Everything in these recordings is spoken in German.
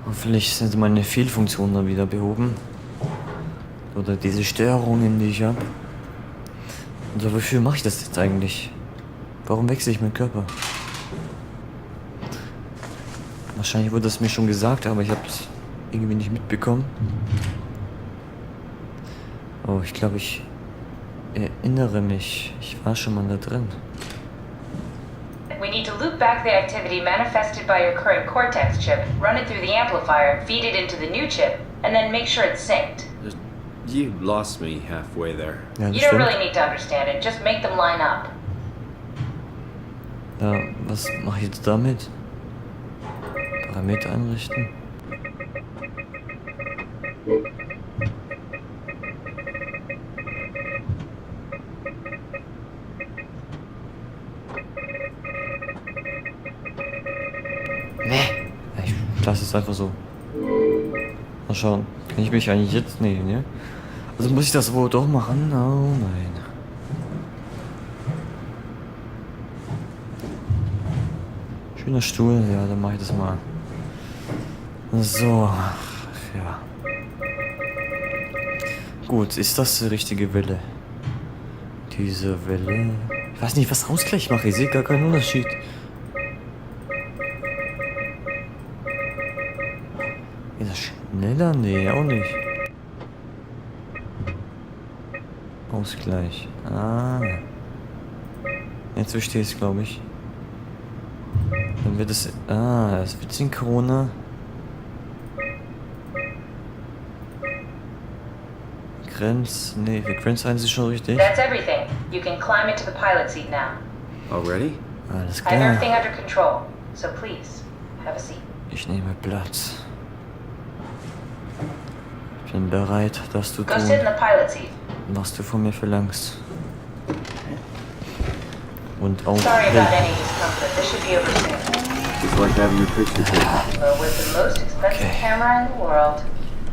Hoffentlich sind meine Fehlfunktionen dann wieder behoben. Oder diese Störungen, die ich habe. Und wofür mache ich das jetzt eigentlich? Warum wechsle ich meinen Körper? Wahrscheinlich wurde es mir schon gesagt, aber ich habe es irgendwie nicht mitbekommen. Oh, ich glaube, ich erinnere mich. Ich war schon mal da drin. We need to loop back the activity manifested by your current cortex chip, run it through the amplifier, feed it into the new chip, and then make sure it's synced. You lost me halfway there. Ja, You don't really need to understand it, just make them line up. Ja, was mache ich jetzt damit? Parameter einrichten. Nee. Ich lasse es einfach so. Mal schauen. Kann ich mich eigentlich jetzt? Nee, ne? Also muss ich das wohl doch machen? Oh nein. Schöner Stuhl, ja, dann mache ich das mal. So, ja. Gut, ist das die richtige Welle? Diese Welle. Ich weiß nicht, was Ausgleich mache. Ich sehe gar keinen Unterschied. Ist das schneller? Nee, auch nicht. Ausgleich. Ah. Jetzt verstehe ich es, glaube ich. Dann wird es. Ah, es wird synchroner. Nee, Frequenz 1 ist schon richtig. That's everything. You can climb into the pilot seat now. Already? Alles I have klar. everything under control, so please, have a seat. Ich nehme Platz. Ich bin bereit, das zu Go sit in tun, the pilot seat. was du von mir verlangst. Und auch Sorry about any discomfort. This should be over soon. It's like having your picture taken. But with the most expensive Okay. camera in the world.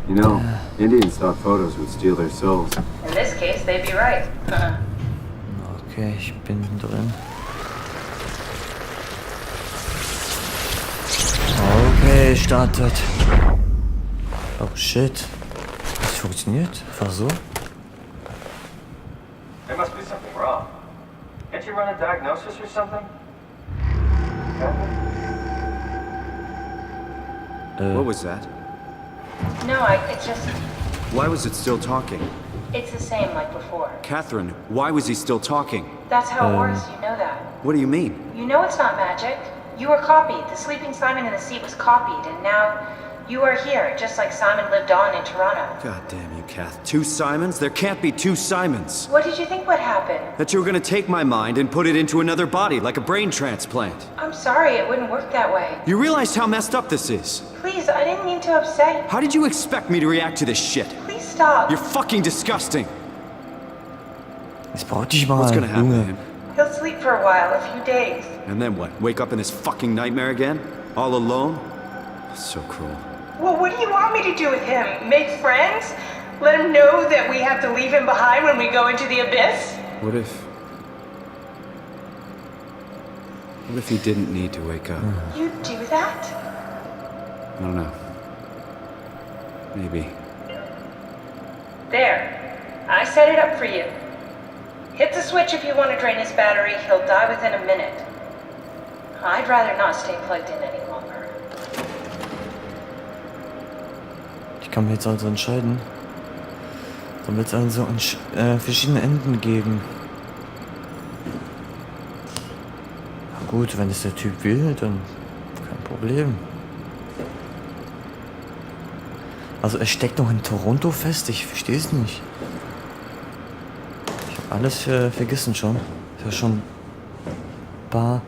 You know, Indians thought photos would steal their souls. In this case, they'd be right. Okay, ich bin drin. Okay, startet. Oh shit. Das funktioniert? Einfach so? There must be something wrong. Can't you run a diagnosis or something? What was that? No, it's just, Why was it still talking? it's the same like before. Catherine, why was he still talking? That's how it works, you know that. What do you mean? You know it's not magic. You were copied. The sleeping Simon in the seat was copied, and now you are here, just like Simon lived on in Toronto. God damn you, Kath. Two Simons? There can't be two Simons. What did you think would happen? That you were gonna take my mind and put it into another body, like a brain transplant. I'm sorry, it wouldn't work that way. You realize how messed up this is? Please, I didn't mean to upset you. How did you expect me to react to this shit? Please stop. You're fucking disgusting. Jetzt brauch dich mal, What's gonna happen, Junge. man? He'll sleep for a while, a few days. And then what? Wake up in this fucking nightmare again? All alone? So cruel. Well, what do you want me to do with him? Make friends? Let him know that we have to leave him behind when we go into the abyss? What if... What if he didn't need to wake up? You do that? I don't know. Maybe. There. I set it up for you. Hit the switch if you want to drain his battery. He'll die within a minute. I'd rather not stay plugged in any longer. Ich kann mir jetzt also entscheiden. Dann wird es also verschiedene Enden geben. Na gut, wenn es der Typ will, dann kein Problem. Also er steckt noch in Toronto fest, ich verstehe es nicht. Ich habe alles vergessen schon. Ist ja schon ein paar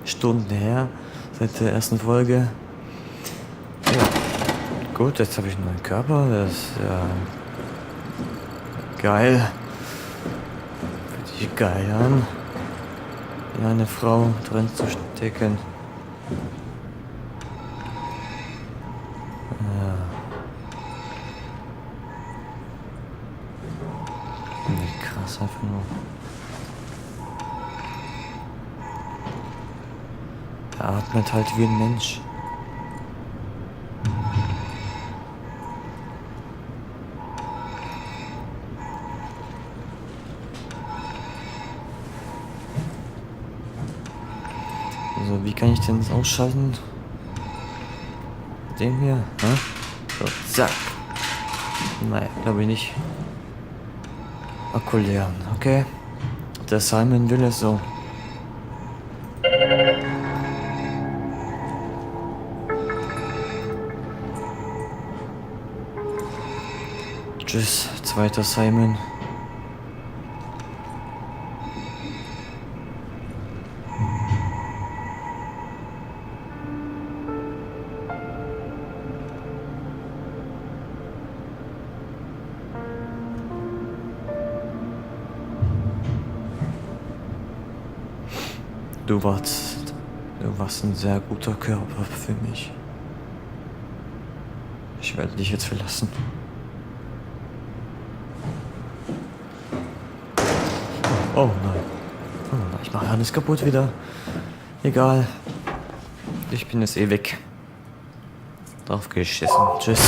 Stunden her, seit der ersten Folge. Ja, gut, jetzt habe ich einen neuen Körper, das ist ja geil. Fühlt sich geil an, in eine Frau drin zu stecken. Wie krass einfach nur. Er atmet halt wie ein Mensch. Wie kann ich denn das ausschalten? Den hier, ne? So, zack. Nein, glaube ich nicht. Akku leeren, okay. Der Simon will es so. Tschüss, zweiter Simon. Du warst ein sehr guter Körper für mich. Ich werde dich jetzt verlassen. Oh nein. Oh nein, ich mache alles kaputt wieder. Egal. Ich bin jetzt eh weg. Drauf geschissen. Tschüss.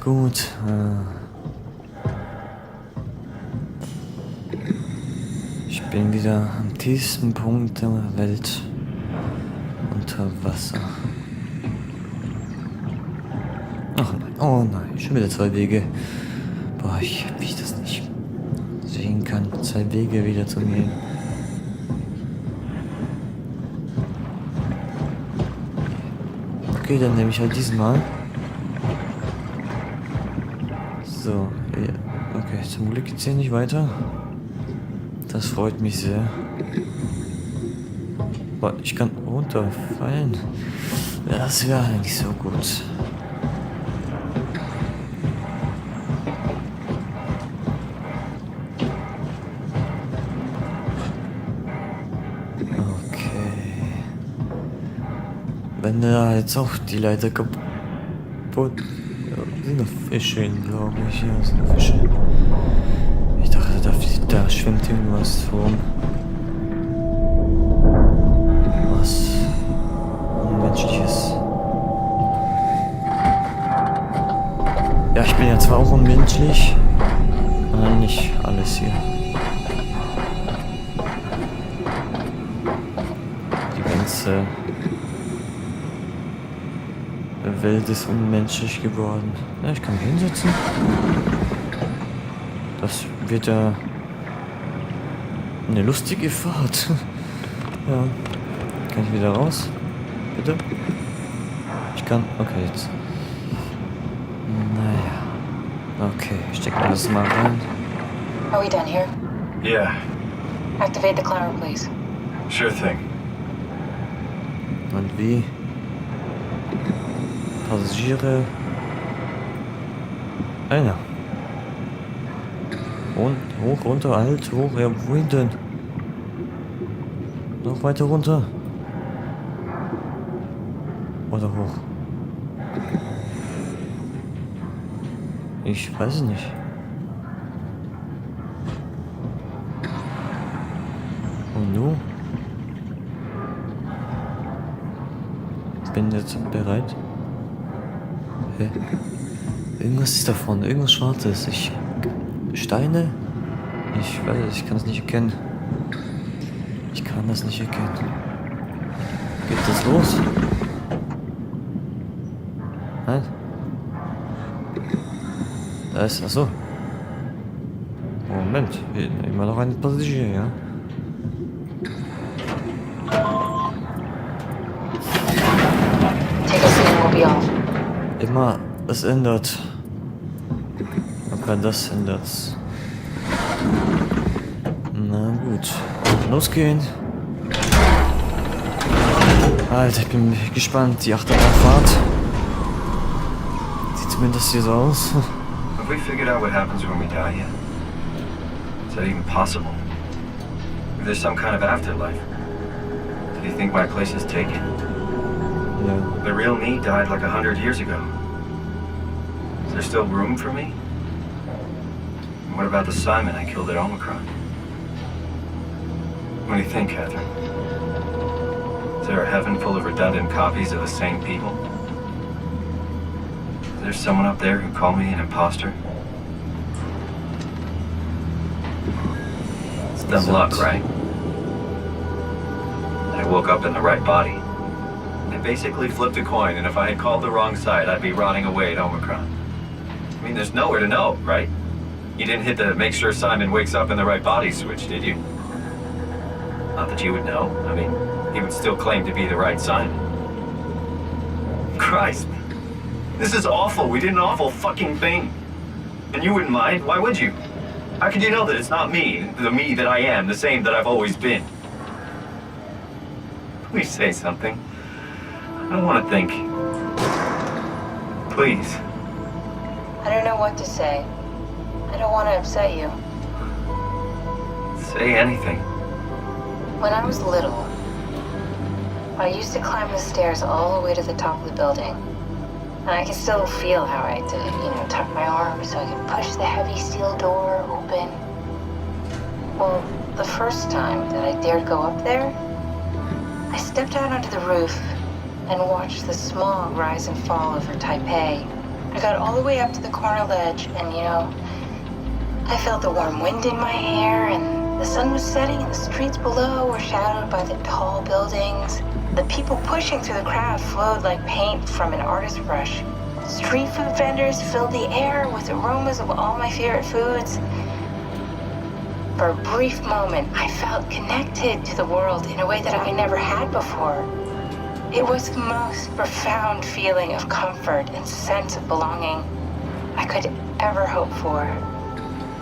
Gut. Ich bin wieder am tiefsten Punkt der Welt. Unter Wasser. Ach nein, oh nein, schon wieder 2 Wege. Boah, wie ich das nicht sehen kann. 2 Wege wieder zu gehen. Okay, dann nehme ich halt diesmal. So, ja. Okay, zum Glück geht's hier nicht weiter. Das freut mich sehr. Boah, ich kann runterfallen. Ja, das wäre eigentlich so gut. Okay. Wenn da jetzt auch die Leiter kaputt... Sind noch Fische, glaube ich. Ja, sind noch Fische. Ich dachte, da schwimmt irgendwas rum. Was Unmenschliches. Ja, ich bin ja zwar auch unmenschlich, aber nicht alles hier. Die ganze Welt ist unmenschlich geworden. Ja, ich kann mich hinsetzen. Das wird ja eine lustige Fahrt. Ja. Kann ich wieder raus? Bitte? Ich kann. Okay, jetzt. Naja. Okay, ich steck alles mal rein. Are we done here? Yeah, Activate the climber, please. sure thing. Und wie? Passagiere. Einer. Und hoch, runter, alt, hoch. Ja, wohin denn? Noch weiter runter. Oder hoch. Ich weiß es nicht. Und du? Bin jetzt bereit. Hä? Irgendwas ist davon, irgendwas Schwarzes. Steine? Ich weiß, ich kann es nicht erkennen. Ich kann das nicht erkennen. Geht das los? Nein? Da ist, achso. Moment, immer noch ein Passagier, ja? Take a seat and we'll be off. Immer, es ändert. Okay, das ändert's. Na gut, losgehen. Alter, ich bin gespannt. Die Achterbahnfahrt. Sieht zumindest hier so aus. we figured out what happens when we die yet? Is that even possible? If there's some kind of afterlife, do you think my place is taken? Ja. The real me died like 100 years ago. Is there still room for me? And what about the Simon I killed at Omicron? What do you think, Catherine? Is there a heaven full of redundant copies of the same people? Is there someone up there who called me an imposter? It's dumb luck, right? I woke up in the right body. I basically flipped a coin, and if I had called the wrong side, I'd be rotting away at Omicron. I mean, there's nowhere to know, right? You didn't hit the make sure Simon wakes up in the right body switch, did you? Not that you would know. I mean, he would still claim to be the right Simon. Christ. This is awful. We did an awful fucking thing. And you wouldn't mind? Why would you? How could you know that it's not me, the me that I am, the same that I've always been? Please say something. I don't want to think. Please. I don't know what to say. I don't want to upset you. Say anything. When I was little, I used to climb the stairs all the way to the top of the building. And I can still feel how I had to, tuck my arms so I could push the heavy steel door open. Well, the first time that I dared go up there, I stepped out onto the roof and watched the smog rise and fall over Taipei. I got all the way up to the corner ledge and, I felt the warm wind in my hair and the sun was setting and the streets below were shadowed by the tall buildings. The people pushing through the crowd flowed like paint from an artist's brush. Street food vendors filled the air with aromas of all my favorite foods. For a brief moment, I felt connected to the world in a way that I never had before. It was the most profound feeling of comfort and sense of belonging I could ever hope for.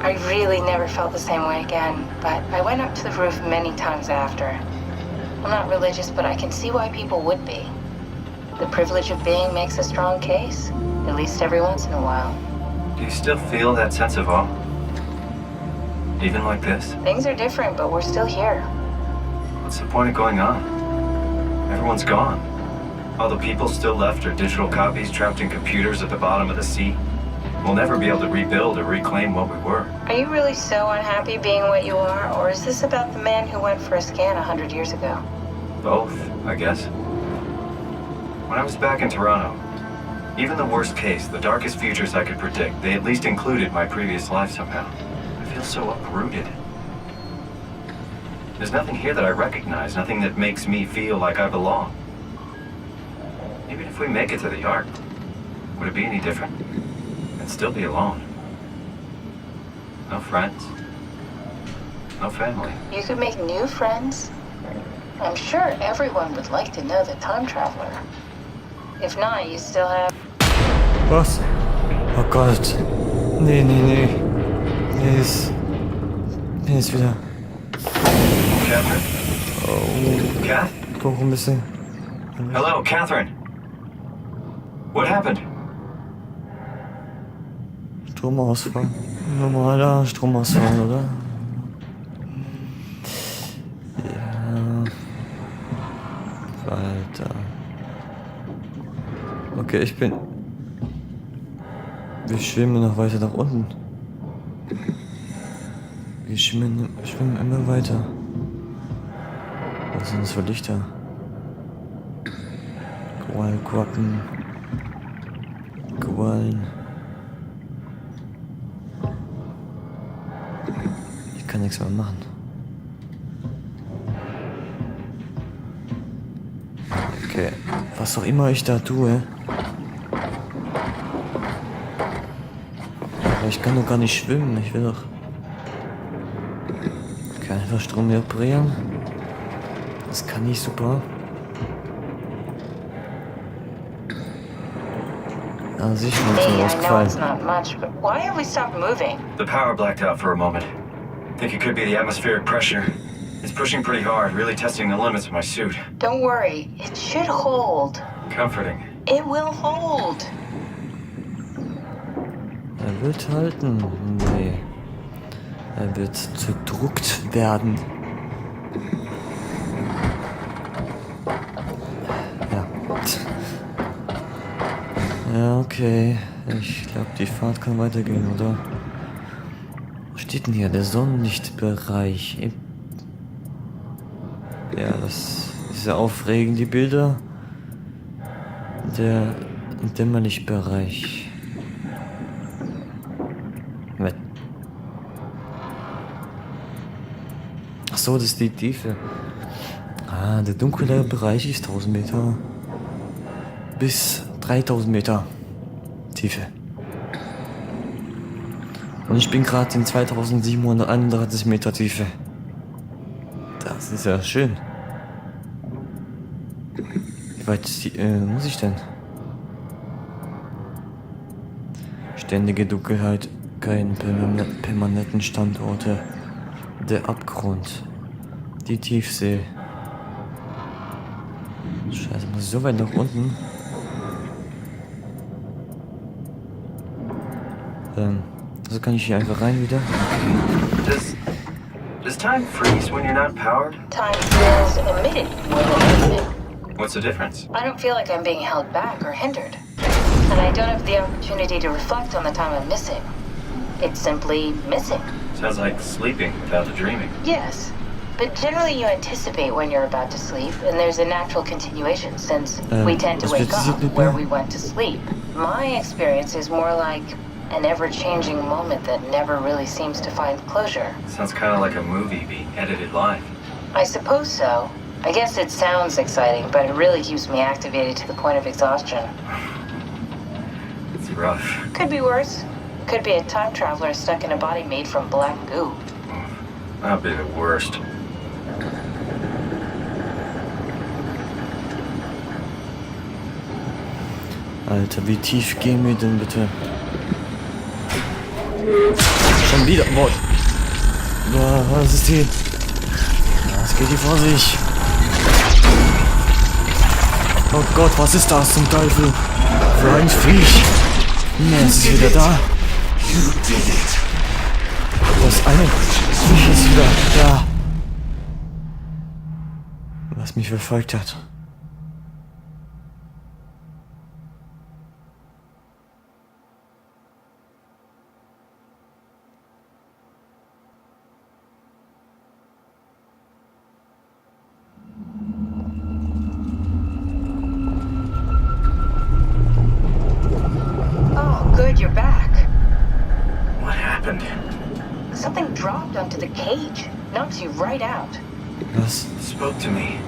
I really never felt the same way again, but I went up to the roof many times after. I'm not religious, but I can see why people would be. The privilege of being makes a strong case, at least every once in a while. Do you still feel that sense of awe? Even like this? Things are different, but we're still here. What's the point of going on? Everyone's gone. All the people still left are digital copies trapped in computers at the bottom of the sea. We'll never be able to rebuild or reclaim what we were. Are you really so unhappy being what you are, or is this about the man who went for a scan 100 years ago? Both, I guess. When I was back in Toronto, even the worst case, the darkest futures I could predict, they at least included my previous life somehow. I feel so uprooted. There's nothing here that I recognize, nothing that makes me feel like I belong. Even if we make it to the Ark, would it be any different? I'd still be alone. No friends. No family. You could make new friends. I'm sure everyone would like to know the time traveler. If not, you still have... Was? Oh Gott. Nee. Nee, ist wieder. Catherine? Oh. Kath? Guck ein bisschen. Hello, Catherine. What happened? Stromausfall. Normaler Stromausfall, oder? Ja. Alter. Okay, wir schwimmen noch weiter nach unten. Wir schwimmen immer weiter. Was sind das für Lichter? Quallen. Ich kann nichts mehr machen. Okay, was auch immer ich da tue. Aber ich kann doch gar nicht schwimmen, ich will doch... Okay, einfach Strom reparieren. Das kann ich super. Ah, sicher, Hey, I know ausgefallen. it's not much, but why have we stopped moving? The power blacked out for a moment. Think it could be the atmospheric pressure. It's pushing pretty hard, really testing the limits of my suit. Don't worry, it should hold. Comforting. It will hold. Er wird halten. Nee. Er wird zerdruckt werden. Ja. Ja, okay. Ich glaube, die Fahrt kann weitergehen, oder? Was steht denn hier? Der Sonnenlichtbereich. Ja, das ist ja aufregend, die Bilder. Der Dämmerlichtbereich. Ach so, das ist die Tiefe. Ah, der dunkle Bereich ist 1000 Meter bis 3000 Meter Tiefe. Und ich bin gerade in 2731 Meter Tiefe. Das ist ja schön. Wie weit muss ich denn? Ständige Dunkelheit, keine permanenten Standorte. Der Abgrund. Die Tiefsee. Scheiße, muss ich so weit nach unten? Also kann ich hier einfach rein wieder. Does time freeze when you're not powered? Time feels emitted when you're moving. What's the difference? I don't feel like I'm being held back or hindered. And I don't have the opportunity to reflect on the time I'm missing. It's simply missing. Sounds like sleeping without the dreaming. Yes. But generally you anticipate when you're about to sleep, and there's a natural continuation since we tend to wake up where we went to sleep. My experience is more like an ever-changing moment that never really seems to find closure. Sounds kind of like a movie being edited live. I suppose so. I guess it sounds exciting, but it really keeps me activated to the point of exhaustion. It's rough. Could be worse. Could be a time traveler stuck in a body made from black goo. That'd be the worst. Alter, wie tief gehen wir denn bitte? Schon wieder. Boah. Was ist hier? Was geht hier vor sich? Oh Gott, was ist das zum Teufel? Für ein Viech. Ne, es ist wieder da. Das eine Viech ist wieder da. Was mich verfolgt hat. Good, you're back. What happened? Something dropped onto the cage. Knocks you right out. Was? Spoke to me.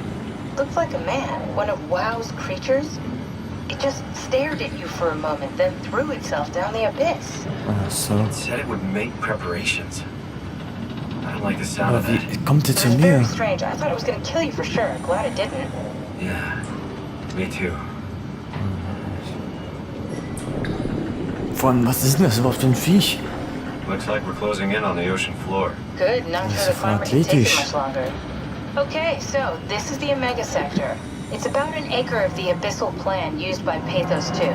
Looked like a man, one of WoW's creatures. It just stared at you for a moment, then threw itself down the abyss. So. It said it would make preparations. I don't like the sound of Wie it. kommt ihr zu That's mir? very strange. I thought it was gonna kill you for sure. Glad it didn't. Yeah, me too. Vor allem, was ist denn das überhaupt für ein Viech? Looks like we're closing in on the ocean floor. Good, not Das sure ist the climber can take it athletisch. much longer. Okay, so this is the Omega Sector. It's about an acre of the abyssal plan used by Pathos 2.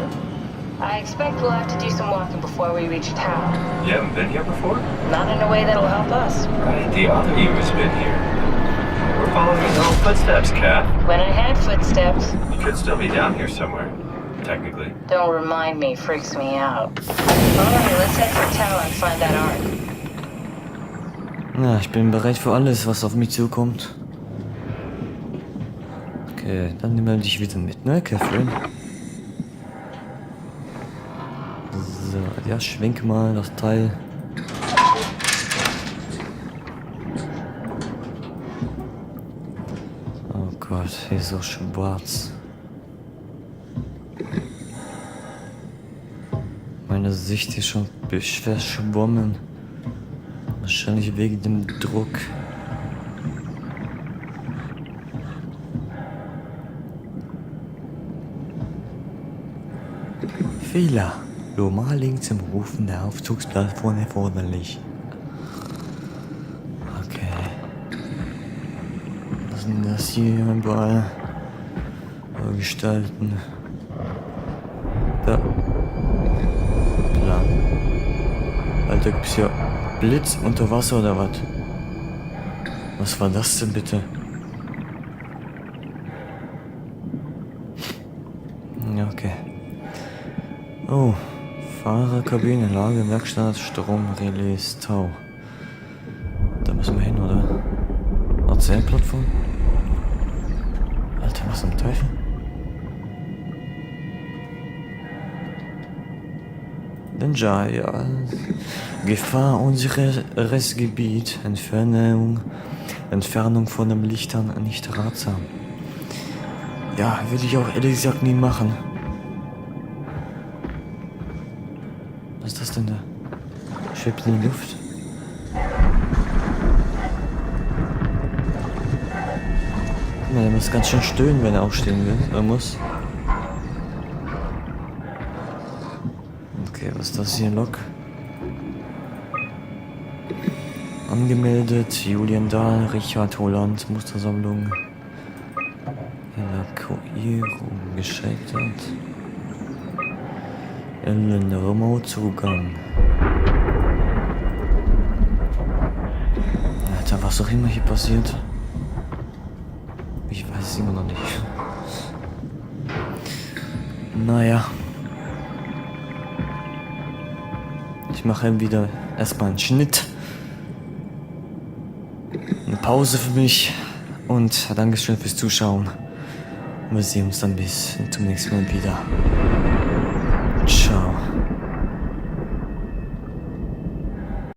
I expect we'll have to do some walking before we reach Town. You haven't been here before? Not in a way that'll help us. Right, the other you has been here. We're following his own footsteps, Kat. When I had footsteps, You could still be down here somewhere, technically. don't remind me, freaks me out. Alright, let's head for Town and find that ark. Ja, ich bin bereit für alles, was auf mich zukommt. Okay, dann nehmen wir dich wieder mit, ne, Catherine? So, ja, schwenk mal das Teil. Oh Gott, hier ist so schwarz. Meine Sicht ist schon verschwommen. Wahrscheinlich wegen dem Druck. Fehler. Normaling zum Rufen der Aufzugsplattform erforderlich. Okay. Was sind das hier überall? Gestalten. Da. Plan. Da gibt's ja Blitz unter Wasser oder was? Was war das denn bitte? Ja, okay. Oh, Fahrerkabine, Lage, Werkstatt, Strom, Relais, Tau. Da müssen wir hin, oder? Erzählplattform? Alter, was zum Teufel? Danger, ja. Gefahr, unsicheres Gebiet, Entfernung von den Lichtern nicht ratsam. Ja, will ich auch ehrlich gesagt nie machen. Was ist das denn da? Schwebt in die Luft. Guck mal, der muss ganz schön stöhnen, wenn er aufstehen will. Er muss. Okay, was ist das hier? Lok. Angemeldet, Julian Dahl, Richard Holland, Mustersammlung. Evakuierung gescheitert. Ellen Remote-Zugang. Alter, was auch immer hier passiert. Ich weiß es immer noch nicht. Naja. Ich mache wieder erstmal einen Schnitt. Eine Pause für mich. Und Dankeschön fürs Zuschauen. Wir sehen uns dann bis zum nächsten Mal wieder.